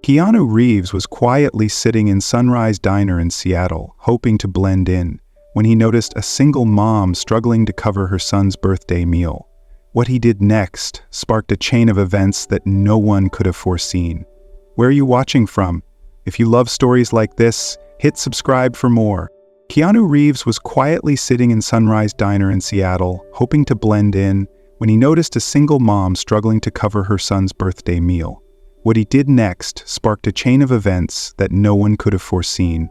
Keanu Reeves was quietly sitting in Sunrise Diner in Seattle, hoping to blend in, when he noticed a single mom struggling to cover her son's birthday meal. What he did next sparked a chain of events that no one could have foreseen. Where are you watching from? If you love stories like this, hit subscribe for more. Keanu Reeves was quietly sitting in Sunrise Diner in Seattle, hoping to blend in, when he noticed a single mom struggling to cover her son's birthday meal. What he did next sparked a chain of events that no one could have foreseen.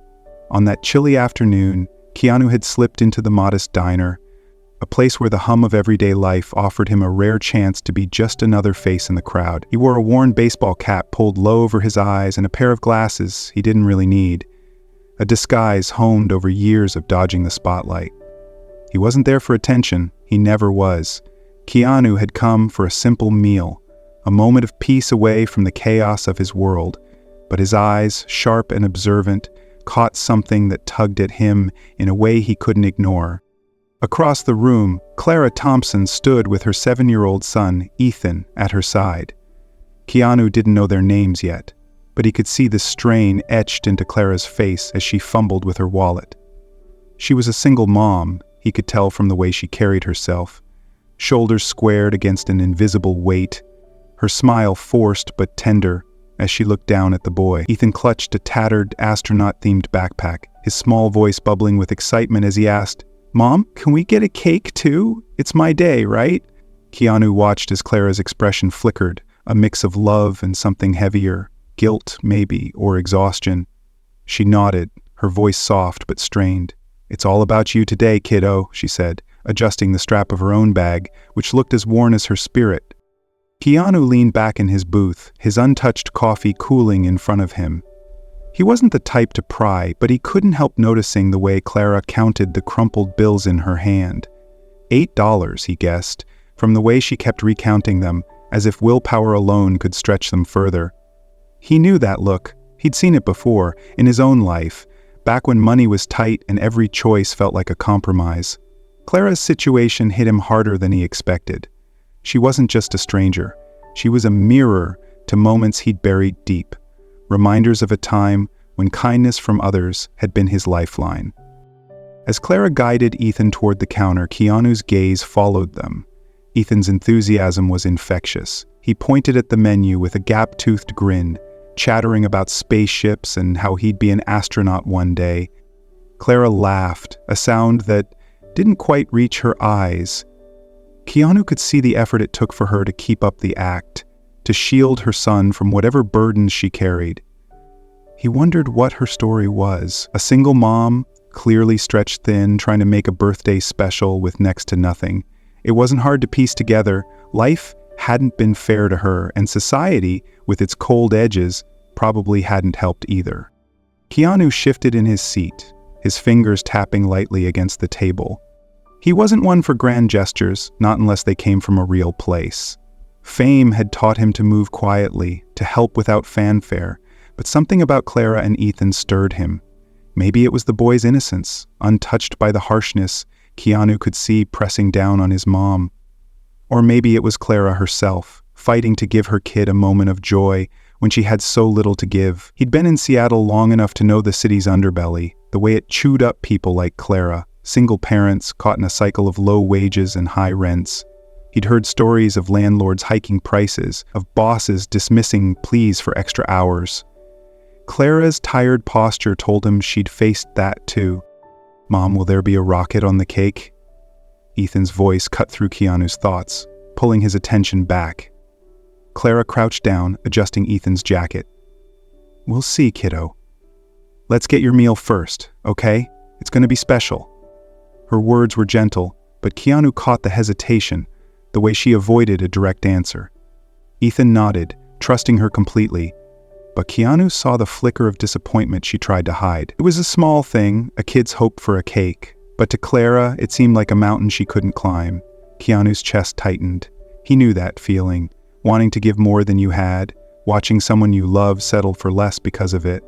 On that chilly afternoon, Keanu had slipped into the modest diner, a place where the hum of everyday life offered him a rare chance to be just another face in the crowd. He wore a worn baseball cap pulled low over his eyes and a pair of glasses he didn't really need, a disguise honed over years of dodging the spotlight. He wasn't there for attention, he never was. Keanu had come for a simple meal, a moment of peace away from the chaos of his world, but his eyes, sharp and observant, caught something that tugged at him in a way he couldn't ignore. Across the room, Clara Thompson stood with her 7-year-old son, Ethan, at her side. Keanu didn't know their names yet, but he could see the strain etched into Clara's face as she fumbled with her wallet. She was a single mom, he could tell from the way she carried herself, shoulders squared against an invisible weight, her smile forced but tender as she looked down at the boy. Ethan clutched a tattered, astronaut-themed backpack, his small voice bubbling with excitement as he asked, "Mom, can we get a cake too? It's my day, right?" Keanu watched as Clara's expression flickered, a mix of love and something heavier, guilt maybe, or exhaustion. She nodded, her voice soft but strained. "It's all about you today, kiddo," she said, adjusting the strap of her own bag, which looked as worn as her spirit. Keanu leaned back in his booth, his untouched coffee cooling in front of him. He wasn't the type to pry, but he couldn't help noticing the way Clara counted the crumpled bills in her hand. $8, he guessed, from the way she kept recounting them, as if willpower alone could stretch them further. He knew that look. He'd seen it before, in his own life, back when money was tight and every choice felt like a compromise. Clara's situation hit him harder than he expected. She wasn't just a stranger. She was a mirror to moments he'd buried deep, reminders of a time when kindness from others had been his lifeline. As Clara guided Ethan toward the counter, Keanu's gaze followed them. Ethan's enthusiasm was infectious. He pointed at the menu with a gap-toothed grin, chattering about spaceships and how he'd be an astronaut one day. Clara laughed, a sound that didn't quite reach her eyes. Keanu could see the effort it took for her to keep up the act, to shield her son from whatever burdens she carried. He wondered what her story was. A single mom, clearly stretched thin, trying to make a birthday special with next to nothing. It wasn't hard to piece together. Life hadn't been fair to her, and society, with its cold edges, probably hadn't helped either. Keanu shifted in his seat, his fingers tapping lightly against the table. He wasn't one for grand gestures, not unless they came from a real place. Fame had taught him to move quietly, to help without fanfare, but something about Clara and Ethan stirred him. Maybe it was the boy's innocence, untouched by the harshness Keanu could see pressing down on his mom. Or maybe it was Clara herself, fighting to give her kid a moment of joy when she had so little to give. He'd been in Seattle long enough to know the city's underbelly, the way it chewed up people like Clara, single parents caught in a cycle of low wages and high rents. He'd heard stories of landlords hiking prices, of bosses dismissing pleas for extra hours. Clara's tired posture told him she'd faced that too. "Mom, will there be a rocket on the cake?" Ethan's voice cut through Keanu's thoughts, pulling his attention back. Clara crouched down, adjusting Ethan's jacket. "We'll see, kiddo. Let's get your meal first, okay? It's gonna be special." Her words were gentle, but Keanu caught the hesitation, the way she avoided a direct answer. Ethan nodded, trusting her completely, but Keanu saw the flicker of disappointment she tried to hide. It was a small thing, a kid's hope for a cake, but to Clara, it seemed like a mountain she couldn't climb. Keanu's chest tightened. He knew that feeling, wanting to give more than you had, watching someone you love settle for less because of it.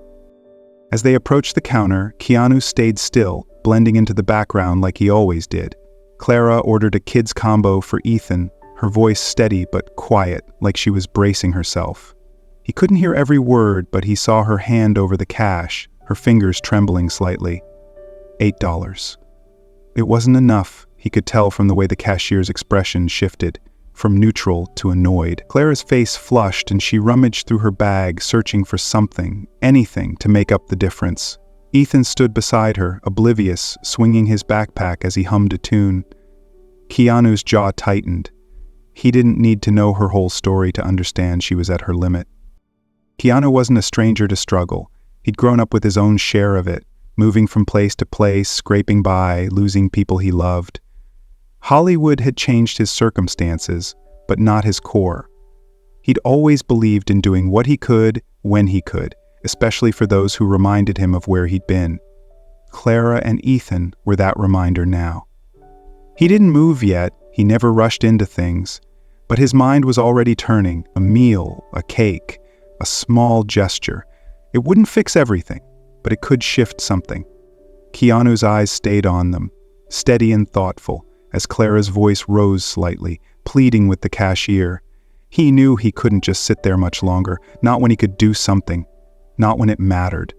As they approached the counter, Keanu stayed still, blending into the background like he always did. Clara ordered a kids combo for Ethan, her voice steady but quiet, like she was bracing herself. He couldn't hear every word, but he saw her hand over the cash, her fingers trembling slightly. $8. It wasn't enough, he could tell from the way the cashier's expression shifted, from neutral to annoyed. Clara's face flushed and she rummaged through her bag, searching for something, anything, to make up the difference. Ethan stood beside her, oblivious, swinging his backpack as he hummed a tune. Keanu's jaw tightened. He didn't need to know her whole story to understand she was at her limit. Keanu wasn't a stranger to struggle. He'd grown up with his own share of it, moving from place to place, scraping by, losing people he loved. Hollywood had changed his circumstances, but not his core. He'd always believed in doing what he could, when he could, especially for those who reminded him of where he'd been. Clara and Ethan were that reminder now. He didn't move yet, he never rushed into things, but his mind was already turning. A meal, a cake, a small gesture. It wouldn't fix everything, but it could shift something. Keanu's eyes stayed on them, steady and thoughtful, as Clara's voice rose slightly, pleading with the cashier. He knew he couldn't just sit there much longer, not when he could do something, not when it mattered.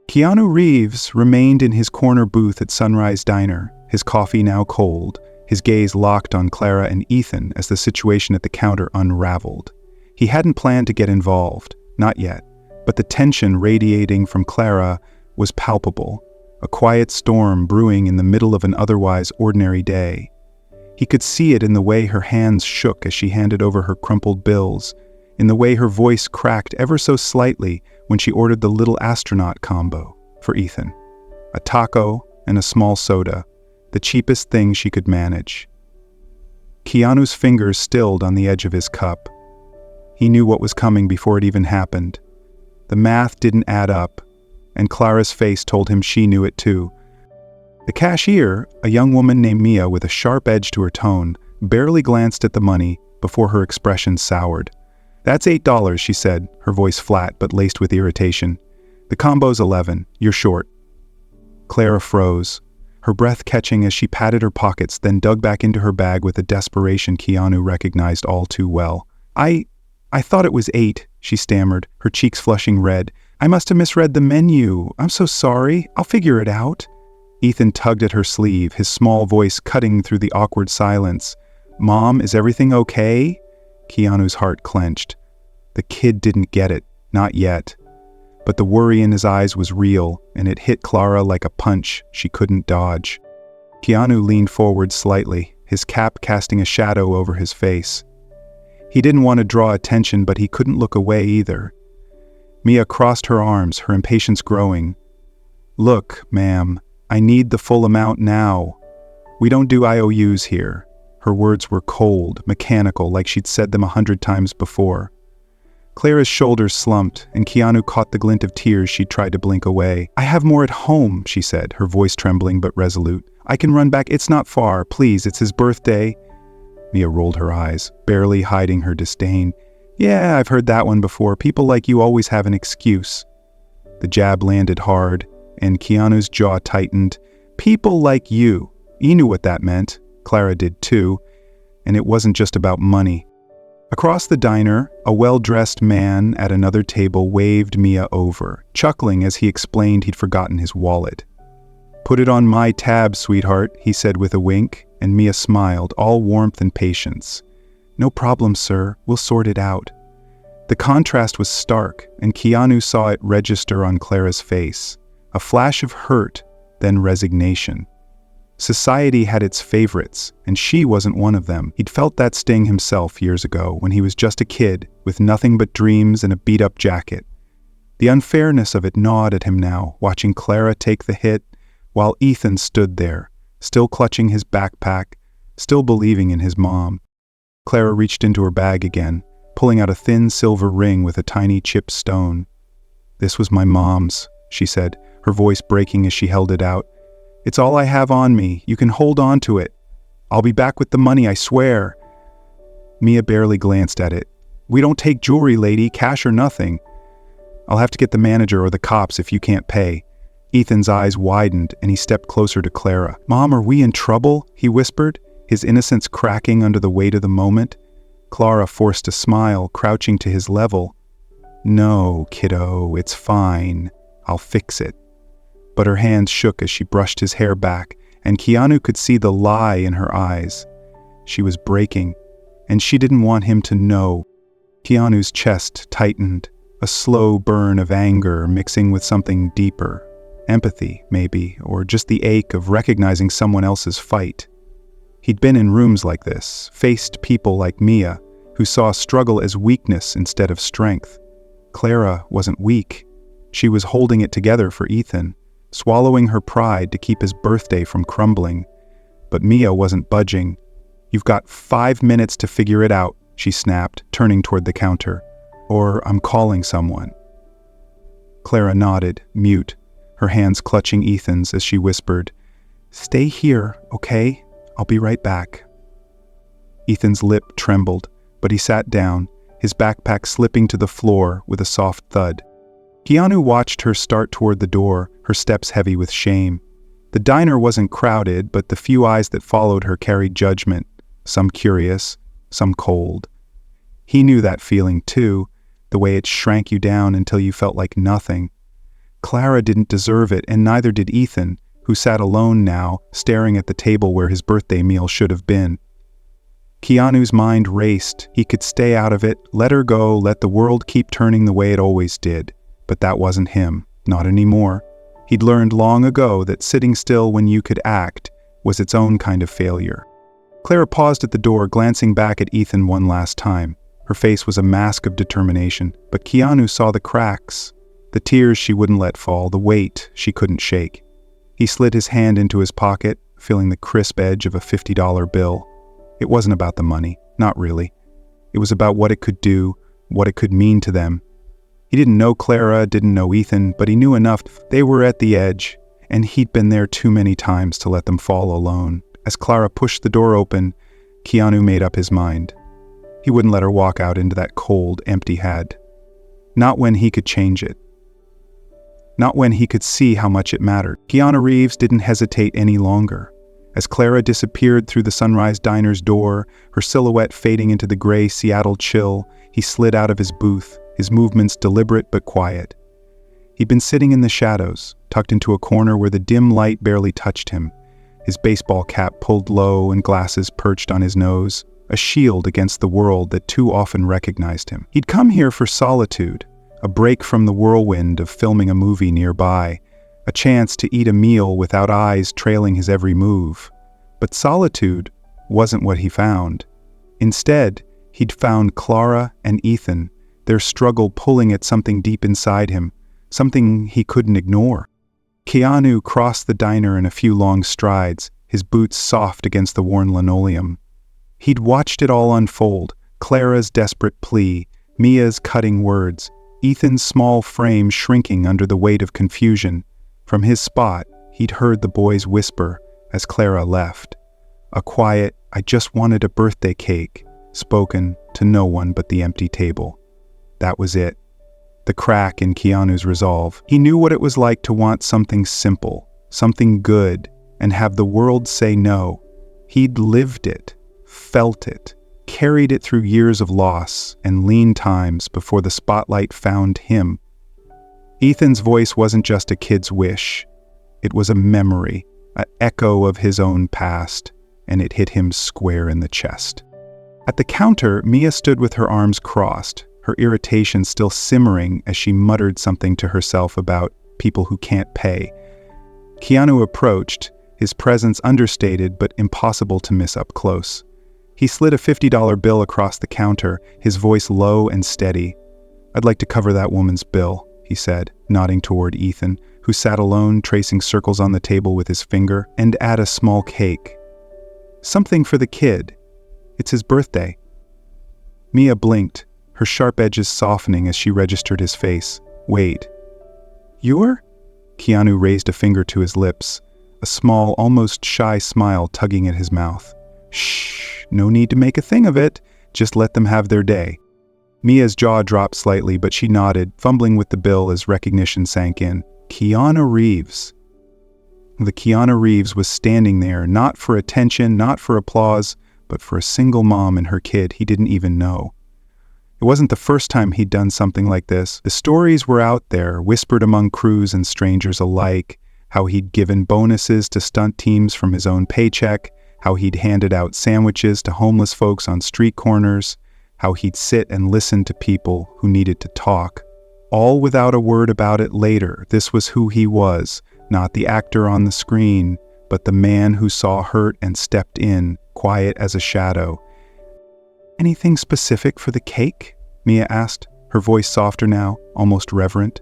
Keanu Reeves remained in his corner booth at Sunrise Diner, his coffee now cold, his gaze locked on Clara and Ethan as the situation at the counter unraveled. He hadn't planned to get involved, not yet, but the tension radiating from Clara was palpable, a quiet storm brewing in the middle of an otherwise ordinary day. He could see it in the way her hands shook as she handed over her crumpled bills, in the way her voice cracked ever so slightly when she ordered the little astronaut combo for Ethan. A taco and a small soda, the cheapest thing she could manage. Keanu's fingers stilled on the edge of his cup. He knew what was coming before it even happened. The math didn't add up, and Clara's face told him she knew it too. The cashier, a young woman named Mia with a sharp edge to her tone, barely glanced at the money before her expression soured. "That's $8, she said, her voice flat but laced with irritation. "The combo's 11. You're short." Clara froze, her breath catching as she patted her pockets, then dug back into her bag with a desperation Keanu recognized all too well. I thought it was 8, she stammered, her cheeks flushing red. "I must have misread the menu. I'm so sorry. I'll figure it out." Ethan tugged at her sleeve, his small voice cutting through the awkward silence. "Mom, is everything okay?" Keanu's heart clenched. The kid didn't get it, not yet. But the worry in his eyes was real, and it hit Clara like a punch she couldn't dodge. Keanu leaned forward slightly, his cap casting a shadow over his face. He didn't want to draw attention, but he couldn't look away either. Mia crossed her arms, her impatience growing. "Look, ma'am, I need the full amount now. We don't do IOUs here." Her words were cold, mechanical, like she'd said them 100 times before. Clara's shoulders slumped, and Keanu caught the glint of tears she'd tried to blink away. "I have more at home," she said, her voice trembling but resolute. "I can run back. It's not far. Please, it's his birthday." Mia rolled her eyes, barely hiding her disdain. "Yeah, I've heard that one before. People like you always have an excuse." The jab landed hard, and Keanu's jaw tightened. People like you. He knew what that meant. Clara did too. And it wasn't just about money. Across the diner, a well-dressed man at another table waved Mia over, chuckling as he explained he'd forgotten his wallet. "Put it on my tab, sweetheart," he said with a wink, and Mia smiled, all warmth and patience. "No problem, sir. We'll sort it out." The contrast was stark, and Keanu saw it register on Clara's face. A flash of hurt, then resignation. Society had its favorites, and she wasn't one of them. He'd felt that sting himself years ago, when he was just a kid, with nothing but dreams and a beat-up jacket. The unfairness of it gnawed at him now, watching Clara take the hit, while Ethan stood there, still clutching his backpack, still believing in his mom. Clara reached into her bag again, pulling out a thin silver ring with a tiny chipped stone. "This was my mom's," she said, her voice breaking as she held it out. "It's all I have on me. You can hold on to it. I'll be back with the money, I swear." Mia barely glanced at it. "We don't take jewelry, lady, cash or nothing." "I'll have to get the manager or the cops if you can't pay." Ethan's eyes widened and he stepped closer to Clara. "Mom, are we in trouble?" he whispered, his innocence cracking under the weight of the moment. Clara forced a smile, crouching to his level. "No, kiddo, it's fine. I'll fix it." But her hands shook as she brushed his hair back, and Keanu could see the lie in her eyes. She was breaking, and she didn't want him to know. Keanu's chest tightened, a slow burn of anger mixing with something deeper. Empathy, maybe, or just the ache of recognizing someone else's fight. He'd been in rooms like this, faced people like Mia, who saw struggle as weakness instead of strength. Clara wasn't weak. She was holding it together for Ethan, swallowing her pride to keep his birthday from crumbling. But Mia wasn't budging. "You've got 5 minutes to figure it out," she snapped, turning toward the counter. "Or I'm calling someone." Clara nodded, mute, her hands clutching Ethan's as she whispered, "Stay here, okay? I'll be right back." Ethan's lip trembled, but he sat down, his backpack slipping to the floor with a soft thud. Keanu watched her start toward the door, her steps heavy with shame. The diner wasn't crowded, but the few eyes that followed her carried judgment, some curious, some cold. He knew that feeling too, the way it shrank you down until you felt like nothing. Clara didn't deserve it, and neither did Ethan, who sat alone now, staring at the table where his birthday meal should have been. Keanu's mind raced. He could stay out of it, let her go, let the world keep turning the way it always did. But that wasn't him, not anymore. He'd learned long ago that sitting still when you could act was its own kind of failure. Clara paused at the door, glancing back at Ethan one last time. Her face was a mask of determination, but Keanu saw the cracks, the tears she wouldn't let fall, the weight she couldn't shake. He slid his hand into his pocket, feeling the crisp edge of a $50 bill. It wasn't about the money, not really. It was about what it could do, what it could mean to them. He didn't know Clara, didn't know Ethan, but he knew enough. They were at the edge, and he'd been there too many times to let them fall alone. As Clara pushed the door open, Keanu made up his mind. He wouldn't let her walk out into that cold, empty head. Not when he could change it. Not when he could see how much it mattered. Keanu Reeves didn't hesitate any longer. As Clara disappeared through the Sunrise Diner's door, her silhouette fading into the gray Seattle chill, he slid out of his booth, his movements deliberate but quiet. He'd been sitting in the shadows, tucked into a corner where the dim light barely touched him, his baseball cap pulled low and glasses perched on his nose, a shield against the world that too often recognized him. He'd come here for solitude, a break from the whirlwind of filming a movie nearby, a chance to eat a meal without eyes trailing his every move. But solitude wasn't what he found. Instead, he'd found Clara and Ethan, their struggle pulling at something deep inside him, something he couldn't ignore. Keanu crossed the diner in a few long strides, his boots soft against the worn linoleum. He'd watched it all unfold, Clara's desperate plea, Mia's cutting words, Ethan's small frame shrinking under the weight of confusion. From his spot, he'd heard the boys whisper as Clara left. A quiet, "I just wanted a birthday cake," spoken to no one but the empty table. That was it. The crack in Keanu's resolve. He knew what it was like to want something simple, something good, and have the world say no. He'd lived it, felt it, carried it through years of loss and lean times before the spotlight found him. Ethan's voice wasn't just a kid's wish. It was a memory, an echo of his own past, and it hit him square in the chest. At the counter, Mia stood with her arms crossed, her irritation still simmering as she muttered something to herself about people who can't pay. Keanu approached, his presence understated but impossible to miss up close. He slid a $50 bill across the counter, his voice low and steady. "I'd like to cover that woman's bill," he said, nodding toward Ethan, who sat alone, tracing circles on the table with his finger, "and add a small cake. Something for the kid. It's his birthday." Mia blinked, her sharp edges softening as she registered his face. "Wait. You're?" Keanu raised a finger to his lips, a small, almost shy smile tugging at his mouth. "Shh, no need to make a thing of it. Just let them have their day." Mia's jaw dropped slightly, but she nodded, fumbling with the bill as recognition sank in. Keanu Reeves. The Keanu Reeves was standing there, not for attention, not for applause, but for a single mom and her kid he didn't even know. It wasn't the first time he'd done something like this. The stories were out there, whispered among crews and strangers alike, how he'd given bonuses to stunt teams from his own paycheck, how he'd handed out sandwiches to homeless folks on street corners, how he'd sit and listen to people who needed to talk. All without a word about it later. This was who he was, not the actor on the screen, but the man who saw hurt and stepped in, quiet as a shadow. "Anything specific for the cake?" Mia asked, her voice softer now, almost reverent.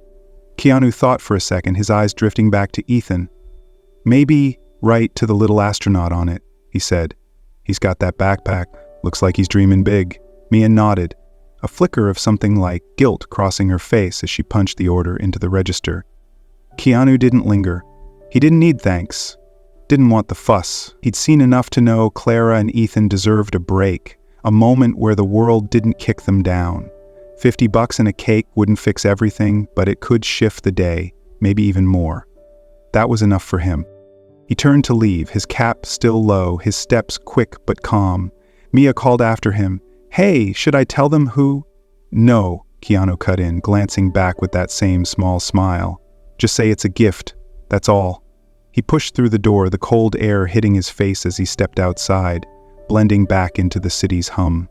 Keanu thought for a second, his eyes drifting back to Ethan. "Maybe write to the little astronaut on it," he said. "He's got that backpack. Looks like he's dreaming big." Mia nodded, a flicker of something like guilt crossing her face as she punched the order into the register. Keanu didn't linger. He didn't need thanks. Didn't want the fuss. He'd seen enough to know Clara and Ethan deserved a break, a moment where the world didn't kick them down. $50 and a cake wouldn't fix everything, but it could shift the day, maybe even more. That was enough for him. He turned to leave, his cap still low, his steps quick but calm. Mia called after him, "Hey, should I tell them who?" "No," Keanu cut in, glancing back with that same small smile. "Just say it's a gift, that's all." He pushed through the door, the cold air hitting his face as he stepped outside, blending back into the city's hum.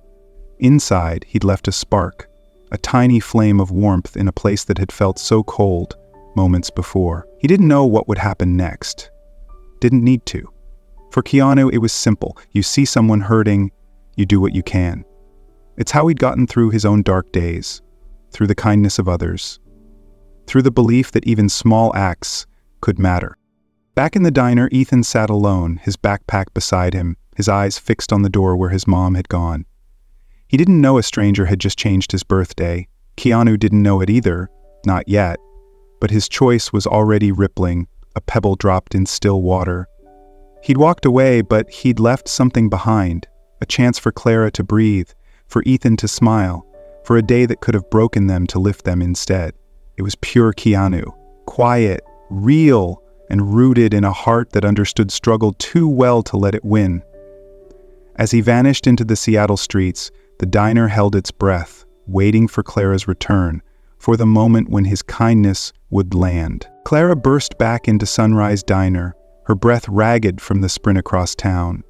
Inside, he'd left a spark, a tiny flame of warmth in a place that had felt so cold moments before. He didn't know what would happen next. Didn't need to. For Keanu, it was simple. You see someone hurting, you do what you can. It's how he'd gotten through his own dark days, through the kindness of others, through the belief that even small acts could matter. Back in the diner, Ethan sat alone, his backpack beside him, his eyes fixed on the door where his mom had gone. He didn't know a stranger had just changed his birthday. Keanu didn't know it either, not yet, but his choice was already rippling, a pebble dropped in still water. He'd walked away, but he'd left something behind, a chance for Clara to breathe, for Ethan to smile, for a day that could have broken them to lift them instead. It was pure Keanu, quiet, real, and rooted in a heart that understood struggle too well to let it win. As he vanished into the Seattle streets, the diner held its breath, waiting for Clara's return, for the moment when his kindness would land. Clara burst back into Sunrise Diner, her breath ragged from the sprint across town,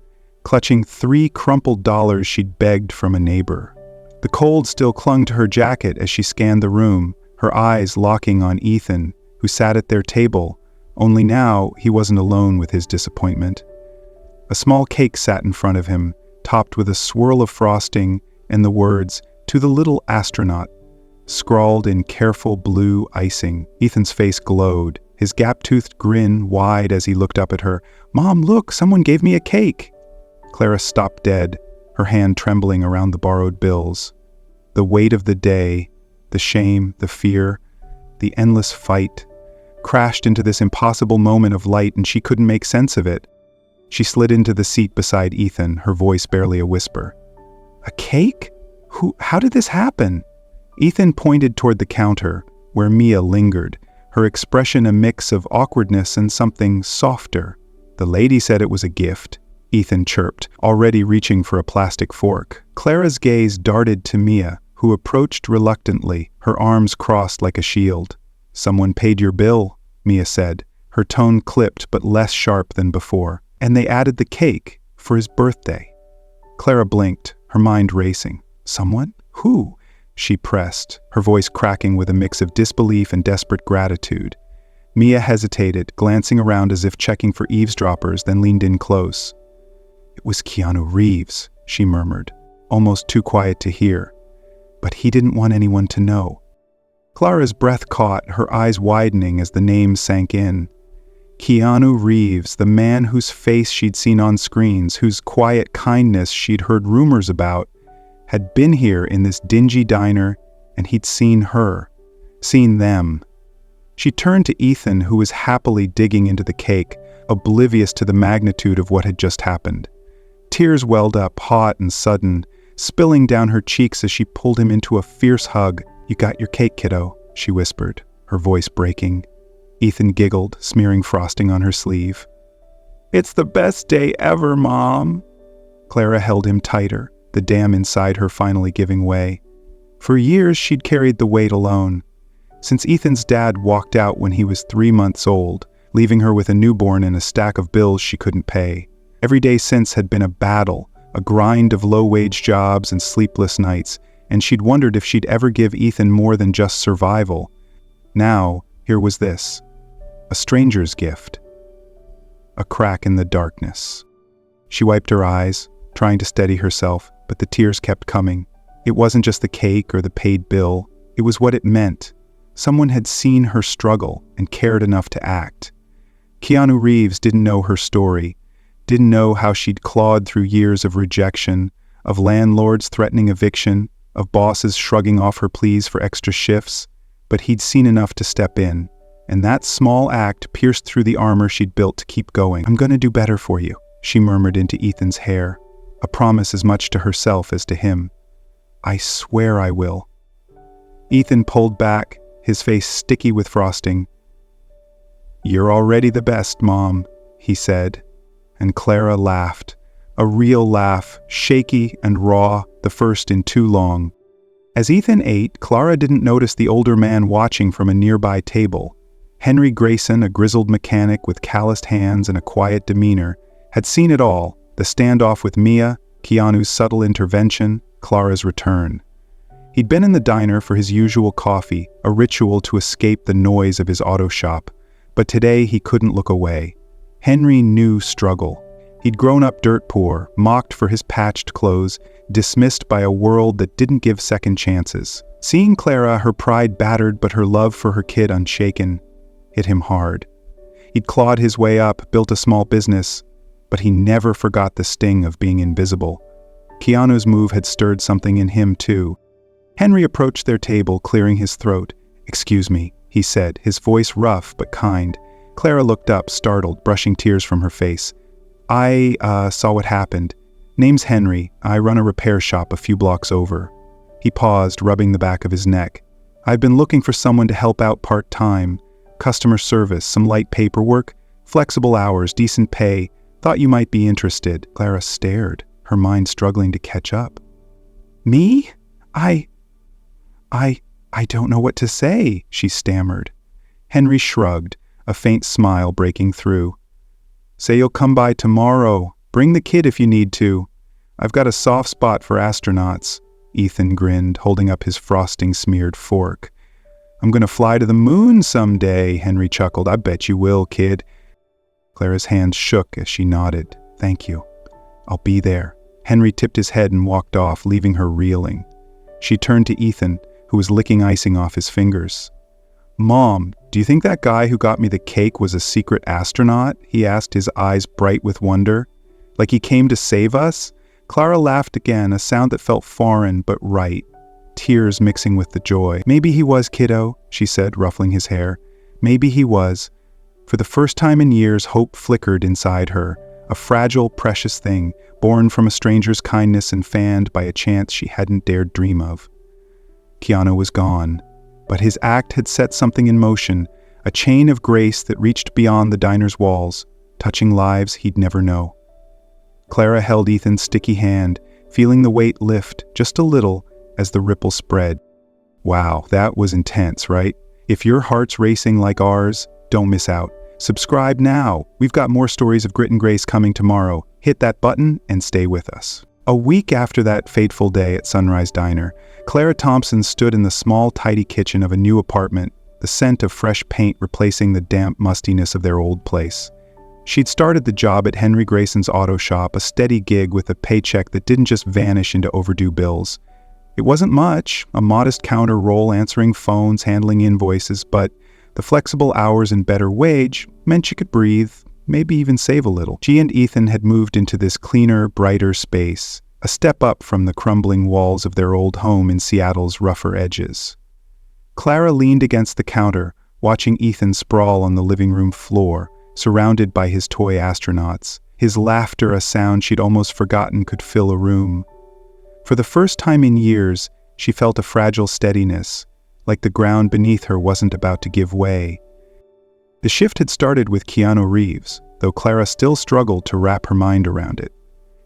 clutching 3 crumpled dollars she'd begged from a neighbor. The cold still clung to her jacket as she scanned the room, her eyes locking on Ethan, who sat at their table, only now he wasn't alone with his disappointment. A small cake sat in front of him, topped with a swirl of frosting and the words, "To the little astronaut," scrawled in careful blue icing. Ethan's face glowed, his gap-toothed grin wide as he looked up at her. "Mom, look, someone gave me a cake." Clara stopped dead, her hand trembling around the borrowed bills. The weight of the day, the shame, the fear, the endless fight, crashed into this impossible moment of light, and she couldn't make sense of it. She slid into the seat beside Ethan, her voice barely a whisper. "A cake? How did this happen?" Ethan pointed toward the counter, where Mia lingered, her expression a mix of awkwardness and something softer. "The lady said it was a gift," Ethan chirped, already reaching for a plastic fork. Clara's gaze darted to Mia, who approached reluctantly, her arms crossed like a shield. "Someone paid your bill," Mia said, her tone clipped but less sharp than before. "And they added the cake for his birthday." Clara blinked, her mind racing. "Someone? Who?" she pressed, her voice cracking with a mix of disbelief and desperate gratitude. Mia hesitated, glancing around as if checking for eavesdroppers, then leaned in close. "It was Keanu Reeves," she murmured, almost too quiet to hear. But he didn't want anyone to know. Clara's breath caught, her eyes widening as the name sank in. Keanu Reeves, the man whose face she'd seen on screens, whose quiet kindness she'd heard rumors about, had been here in this dingy diner, and he'd seen her, seen them. She turned to Ethan, who was happily digging into the cake, oblivious to the magnitude of what had just happened. Tears welled up, hot and sudden, spilling down her cheeks as she pulled him into a fierce hug. "You got your cake, kiddo," she whispered, her voice breaking. Ethan giggled, smearing frosting on her sleeve. "It's the best day ever, Mom." Clara held him tighter, the dam inside her finally giving way. For years, she'd carried the weight alone. Since Ethan's dad walked out when he was 3 months old, leaving her with a newborn and a stack of bills she couldn't pay. Every day since had been a battle, a grind of low-wage jobs and sleepless nights, and she'd wondered if she'd ever give Ethan more than just survival. Now, here was this. A stranger's gift. A crack in the darkness. She wiped her eyes, trying to steady herself, but the tears kept coming. It wasn't just the cake or the paid bill. It was what it meant. Someone had seen her struggle and cared enough to act. Keanu Reeves didn't know her story, didn't know how she'd clawed through years of rejection, of landlords threatening eviction, of bosses shrugging off her pleas for extra shifts, but he'd seen enough to step in, and that small act pierced through the armor she'd built to keep going. "I'm gonna do better for you," she murmured into Ethan's hair, a promise as much to herself as to him. "I swear I will." Ethan pulled back, his face sticky with frosting. "You're already the best, Mom," he said, and Clara laughed. A real laugh, shaky and raw, the first in too long. As Ethan ate, Clara didn't notice the older man watching from a nearby table. Henry Grayson, a grizzled mechanic with calloused hands and a quiet demeanor, had seen it all: the standoff with Mia, Keanu's subtle intervention, Clara's return. He'd been in the diner for his usual coffee, a ritual to escape the noise of his auto shop, but today he couldn't look away. Henry knew struggle. He'd grown up dirt poor, mocked for his patched clothes, dismissed by a world that didn't give second chances. Seeing Clara, her pride battered but her love for her kid unshaken, hit him hard. He'd clawed his way up, built a small business, but he never forgot the sting of being invisible. Keanu's move had stirred something in him too. Henry approached their table, clearing his throat. "Excuse me," he said, his voice rough but kind. Clara looked up, startled, brushing tears from her face. I saw what happened. Name's Henry. I run a repair shop a few blocks over." He paused, rubbing the back of his neck. "I've been looking for someone to help out part-time. Customer service, some light paperwork, flexible hours, decent pay. Thought you might be interested." Clara stared, her mind struggling to catch up. "Me? I don't know what to say," she stammered. Henry shrugged, a faint smile breaking through. "Say you'll come by tomorrow. Bring the kid if you need to. I've got a soft spot for astronauts." Ethan grinned, holding up his frosting-smeared fork. "I'm gonna fly to the moon someday," Henry chuckled. "I bet you will, kid." Clara's hands shook as she nodded. "Thank you. I'll be there." Henry tipped his head and walked off, leaving her reeling. She turned to Ethan, who was licking icing off his fingers. "Mom, do you think that guy who got me the cake was a secret astronaut?" he asked, his eyes bright with wonder. "Like he came to save us?" Clara laughed again, a sound that felt foreign but right, tears mixing with the joy. "Maybe he was, kiddo," she said, ruffling his hair. "Maybe he was." For the first time in years, hope flickered inside her, a fragile, precious thing, born from a stranger's kindness and fanned by a chance she hadn't dared dream of. Keanu was gone, but his act had set something in motion, a chain of grace that reached beyond the diner's walls, touching lives he'd never know. Clara held Ethan's sticky hand, feeling the weight lift just a little as the ripple spread. Wow, that was intense, right? If your heart's racing like ours, don't miss out. Subscribe now. We've got more stories of grit and grace coming tomorrow. Hit that button and stay with us. A week after that fateful day at Sunrise Diner, Clara Thompson stood in the small, tidy kitchen of a new apartment, the scent of fresh paint replacing the damp mustiness of their old place. She'd started the job at Henry Grayson's auto shop, a steady gig with a paycheck that didn't just vanish into overdue bills. It wasn't much, a modest counter role answering phones, handling invoices, but the flexible hours and better wage meant she could breathe, maybe even save a little. She and Ethan had moved into this cleaner, brighter space, a step up from the crumbling walls of their old home in Seattle's rougher edges. Clara leaned against the counter, watching Ethan sprawl on the living room floor, surrounded by his toy astronauts, his laughter a sound she'd almost forgotten could fill a room. For the first time in years, she felt a fragile steadiness, like the ground beneath her wasn't about to give way. The shift had started with Keanu Reeves, though Clara still struggled to wrap her mind around it.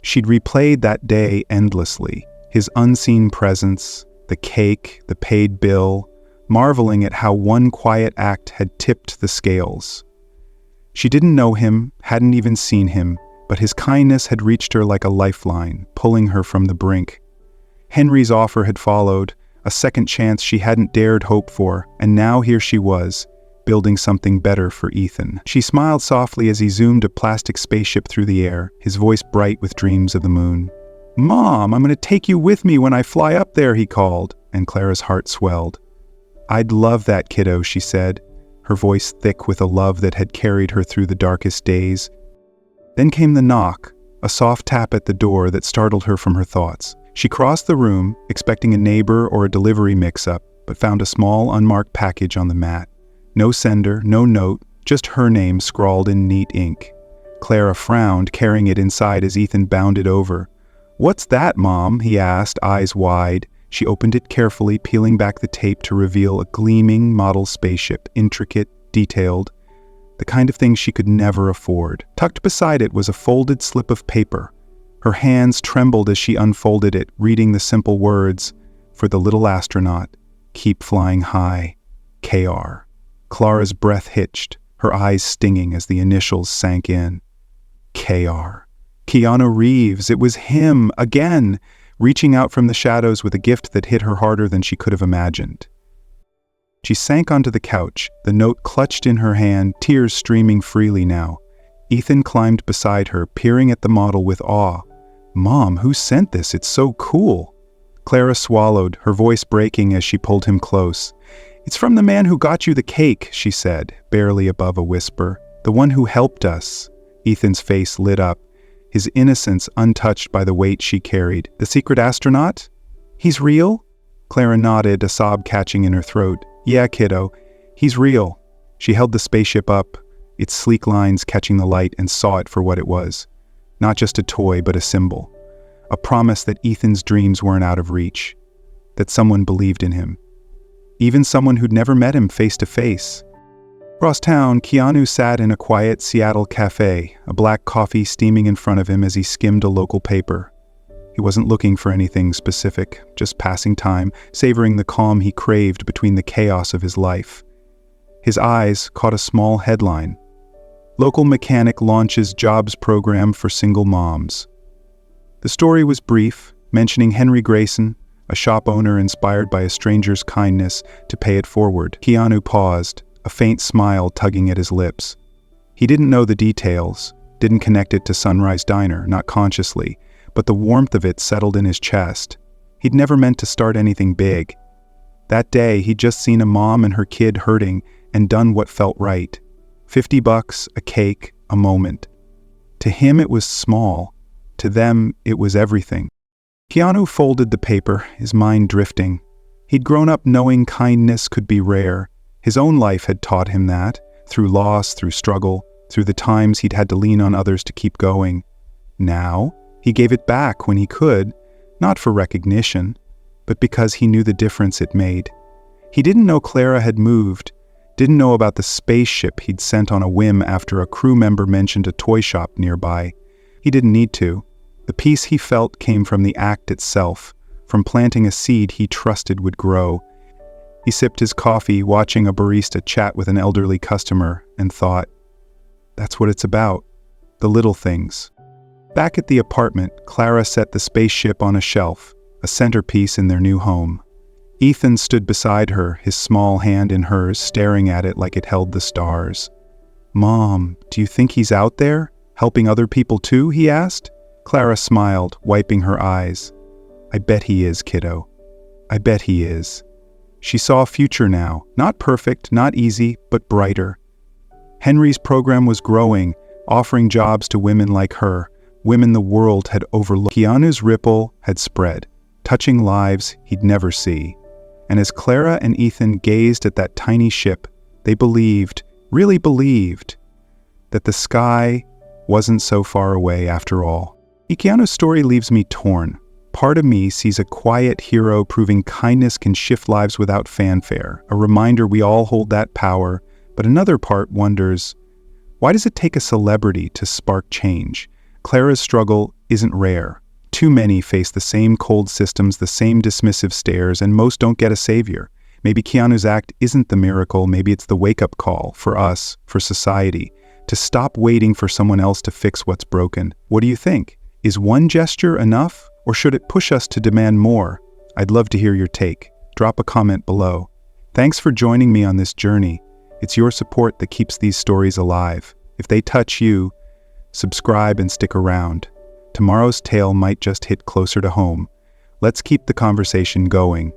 She'd replayed that day endlessly, his unseen presence, the cake, the paid bill, marveling at how one quiet act had tipped the scales. She didn't know him, hadn't even seen him, but his kindness had reached her like a lifeline, pulling her from the brink. Henry's offer had followed, a second chance she hadn't dared hope for, and now here she was, building something better for Ethan. She smiled softly as he zoomed a plastic spaceship through the air, his voice bright with dreams of the moon. "Mom, I'm going to take you with me when I fly up there," he called, and Clara's heart swelled. "I'd love that, kiddo," she said, her voice thick with a love that had carried her through the darkest days. Then came the knock, a soft tap at the door that startled her from her thoughts. She crossed the room, expecting a neighbor or a delivery mix-up, but found a small, unmarked package on the mat. No sender, no note, just her name scrawled in neat ink. Clara frowned, carrying it inside as Ethan bounded over. "What's that, Mom?" he asked, eyes wide. She opened it carefully, peeling back the tape to reveal a gleaming model spaceship, intricate, detailed, the kind of thing she could never afford. Tucked beside it was a folded slip of paper. Her hands trembled as she unfolded it, reading the simple words, "For the little astronaut, keep flying high, KR." Clara's breath hitched, her eyes stinging as the initials sank in. KR. Keanu Reeves, it was him, again, reaching out from the shadows with a gift that hit her harder than she could have imagined. She sank onto the couch, the note clutched in her hand, tears streaming freely now. Ethan climbed beside her, peering at the model with awe. "Mom, who sent this? It's so cool." Clara swallowed, her voice breaking as she pulled him close. "It's from the man who got you the cake," she said, barely above a whisper. "The one who helped us." Ethan's face lit up, his innocence untouched by the weight she carried. "The secret astronaut? He's real?" Clara nodded, a sob catching in her throat. "Yeah, kiddo, he's real." She held the spaceship up, its sleek lines catching the light, and saw it for what it was. Not just a toy, but a symbol. A promise that Ethan's dreams weren't out of reach. That someone believed in him. Even someone who'd never met him face to face. Across town, Keanu sat in a quiet Seattle cafe, a black coffee steaming in front of him as he skimmed a local paper. He wasn't looking for anything specific, just passing time, savoring the calm he craved between the chaos of his life. His eyes caught a small headline. Local mechanic launches jobs program for single moms. The story was brief, mentioning Henry Grayson, a shop owner inspired by a stranger's kindness to pay it forward. Keanu paused, a faint smile tugging at his lips. He didn't know the details, didn't connect it to Sunrise Diner, not consciously, but the warmth of it settled in his chest. He'd never meant to start anything big. That day, he'd just seen a mom and her kid hurting and done what felt right. $50, a cake, a moment. To him, it was small. To them, it was everything. Keanu folded the paper, his mind drifting. He'd grown up knowing kindness could be rare. His own life had taught him that, through loss, through struggle, through the times he'd had to lean on others to keep going. Now, he gave it back when he could, not for recognition, but because he knew the difference it made. He didn't know Clara had moved, didn't know about the spaceship he'd sent on a whim after a crew member mentioned a toy shop nearby. He didn't need to. The peace he felt came from the act itself, from planting a seed he trusted would grow. He sipped his coffee, watching a barista chat with an elderly customer, and thought, that's what it's about, the little things. Back at the apartment, Clara set the spaceship on a shelf, a centerpiece in their new home. Ethan stood beside her, his small hand in hers, staring at it like it held the stars. "Mom, do you think he's out there, helping other people too?" he asked. Clara smiled, wiping her eyes. "I bet he is, kiddo. I bet he is." She saw a future now, not perfect, not easy, but brighter. Henry's program was growing, offering jobs to women like her, women the world had overlooked. Keanu's ripple had spread, touching lives he'd never see. And as Clara and Ethan gazed at that tiny ship, they believed, really believed, that the sky wasn't so far away after all. Keanu's story leaves me torn. Part of me sees a quiet hero proving kindness can shift lives without fanfare, a reminder we all hold that power, but another part wonders, why does it take a celebrity to spark change? Clara's struggle isn't rare. Too many face the same cold systems, the same dismissive stares, and most don't get a savior. Maybe Keanu's act isn't the miracle, maybe it's the wake-up call for us, for society, to stop waiting for someone else to fix what's broken. What do you think? Is one gesture enough, or should it push us to demand more? I'd love to hear your take. Drop a comment below. Thanks for joining me on this journey. It's your support that keeps these stories alive. If they touch you, subscribe and stick around. Tomorrow's tale might just hit closer to home. Let's keep the conversation going.